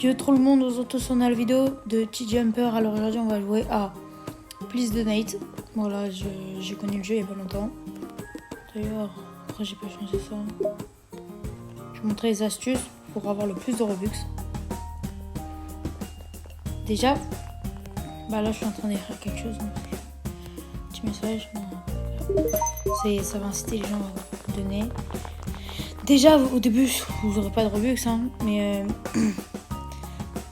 Yo tout le monde, on se retrouve sur la vidéo de T-Jumper. Alors aujourd'hui on va jouer à Please Donate. Voilà, j'ai connu le jeu il y a pas longtemps. D'ailleurs, après j'ai pas changé ça. Je vais vous montrer les astuces pour avoir le plus de Robux. Déjà, bah là je suis en train d'écrire quelque chose. Donc, petit message. Ça va inciter les gens à donner. Déjà au début vous n'aurez pas de Robux hein, mais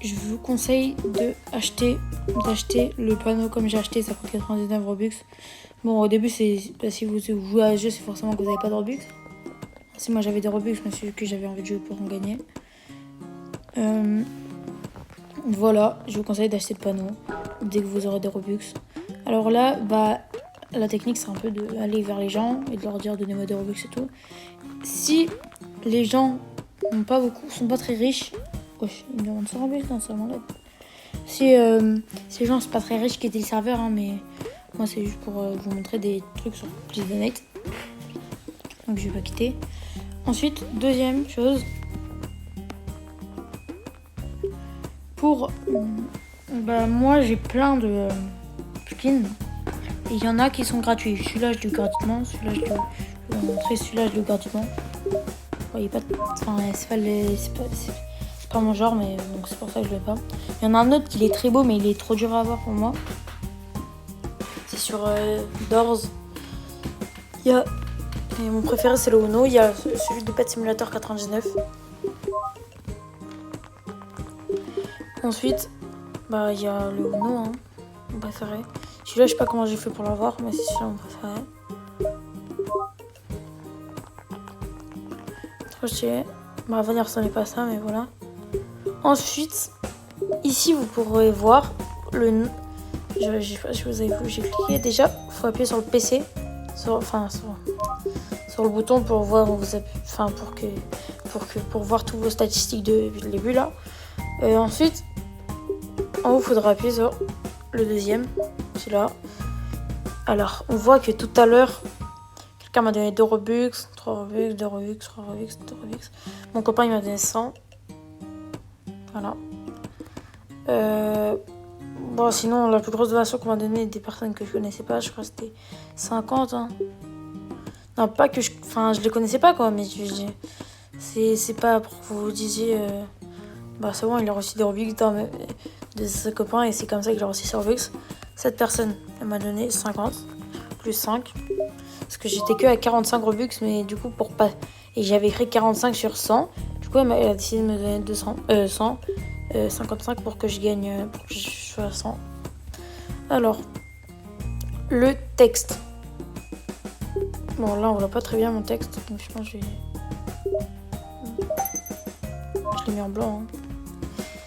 je vous conseille d'acheter le panneau comme j'ai acheté, ça coûte 99 Robux. Bon, au début, si vous jouez à ce jeu, c'est forcément que vous n'avez pas de Robux. Si moi j'avais des Robux, je me suis dit que j'avais envie de jouer pour en gagner. Voilà, je vous conseille d'acheter le panneau dès que vous aurez des Robux. Alors là, bah, la technique, c'est un peu d'aller vers les gens et de leur dire donnez-moi des Robux et tout. Si les gens n'ont pas beaucoup, sont pas très riches, wesh, ils me demandent 100 Robux, non, ça m'enlève. Si les gens sont pas très riches qui étaient les serveurs, hein, mais moi c'est juste pour vous montrer des trucs sur Please Donate. Donc je vais pas quitter. Ensuite, deuxième chose, pour bah, moi j'ai plein de skins et il y en a qui sont gratuits. Celui-là je l'ai gratuitement, celui-là je vais vous montrer, celui-là je l'ai gratuitement. Bon, il est pas, enfin c'est pas mon genre, mais donc c'est pour ça que je l'ai pas. Il y en a un autre qui est très beau, mais il est trop dur à avoir pour moi. C'est sur Doors. Et mon préféré c'est le Uno. Il y a celui de Pet Simulator 99. Ensuite, bah il y a le Uno, hein, mon préféré. Celui-là, je sais pas comment j'ai fait pour l'avoir, mais c'est celui-là mon préféré. Trop stylé. Bah, venir, ce n'est pas ça, mais voilà. Ensuite, ici, vous pourrez voir le... Je sais pas si vous avez vu, j'ai cliqué. Déjà, il faut appuyer sur le PC. Sur le bouton pour voir où vous appuyez, pour voir toutes vos statistiques depuis le début, là. Ensuite, en haut, il faudra appuyer sur le deuxième. Celui-là. Alors, on voit que tout à l'heure, quelqu'un m'a donné 2 Robux, 3 Robux, 2 Robux, 3 Robux, 2 Robux. Mon copain, il m'a donné 100. Voilà. Bon, sinon, la plus grosse donation qu'on m'a donnée des personnes que je connaissais pas, je crois que c'était 50. Hein. Non, pas que je... Enfin, je les connaissais pas, quoi, mais c'est pas pour que vous disiez... Bah, c'est bon, il a reçu des Robux de ses copains et c'est comme ça qu'il a reçu ses Robux. Cette personne, elle m'a donné 50, plus 5. Parce que j'étais que à 45 Robux, mais du coup, pour pas... Et j'avais écrit 45 sur 100. Du coup, elle a décidé de me donner 55 pour que je gagne, pour que je sois à 100. Alors, le texte. Bon, là, on voit pas très bien mon texte. Donc, je pense que je l'ai mis en blanc. Hein,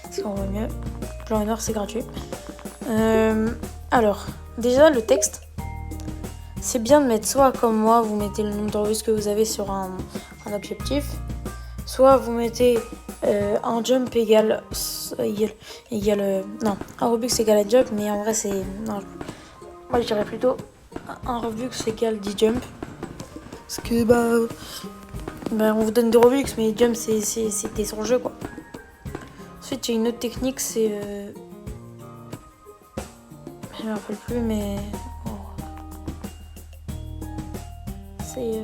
parce qu'on voit mieux. Blanc et noir, c'est gratuit. Alors, déjà, le texte. C'est bien de mettre soit comme moi, vous mettez le nombre de Robux que vous avez sur un objectif. Soit vous mettez un jump égale non, un Robux égale un jump, mais en vrai c'est... Non, moi je dirais plutôt un Robux égale 10 jump. Parce que bah on vous donne des Robux, mais jump c'était sur le jeu quoi. Ensuite il y a une autre technique, c'est... Je me rappelle plus, mais... C'est...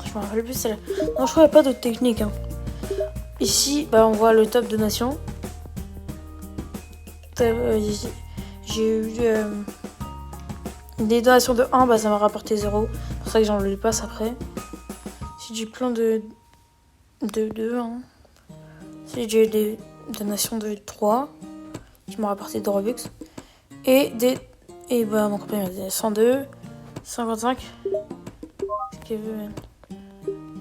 Je me rappelle plus, c'est là. Non, je crois qu'il n'y a pas d'autre technique. Hein. Ici, bah, on voit le top donation. J'ai eu des donations de 1, bah, ça m'a rapporté 0. C'est pour ça que j'en le passe après. Si j'ai plein de 2, hein. Si j'ai eu des donations de 3, qui m'ont rapporté 2 Robux. Et bah, mon copain m'a donné 102, 55. Qu'est-ce qu'il veut, même?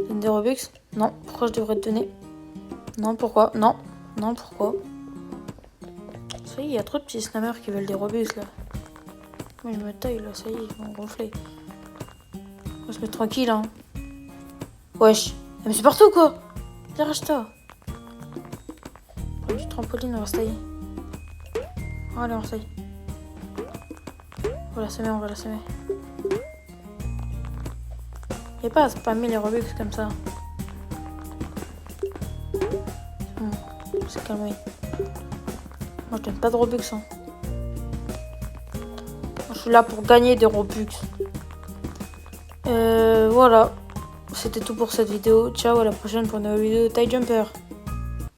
Donne des Robux? Non. Pourquoi je devrais te donner? Non, pourquoi? Non. Non, pourquoi? Ça y est, il y a trop de petits snammers qui veulent des Robux là. Moi je me taille là, ça y est, ils vont gonfler. On va se mettre tranquille hein. Wesh. Mais c'est partout quoi. Dégage-toi. Prends du trampoline, on va se tailler. Allez, on se taille. On va la semer, on va la semer. Y'a pas à spammer les Robux comme ça. calmer. Moi, je donne pas de Robux. Hein. Je suis là pour gagner des Robux. Voilà. C'était tout pour cette vidéo. Ciao, à la prochaine pour une nouvelle vidéo de TIE Jumper.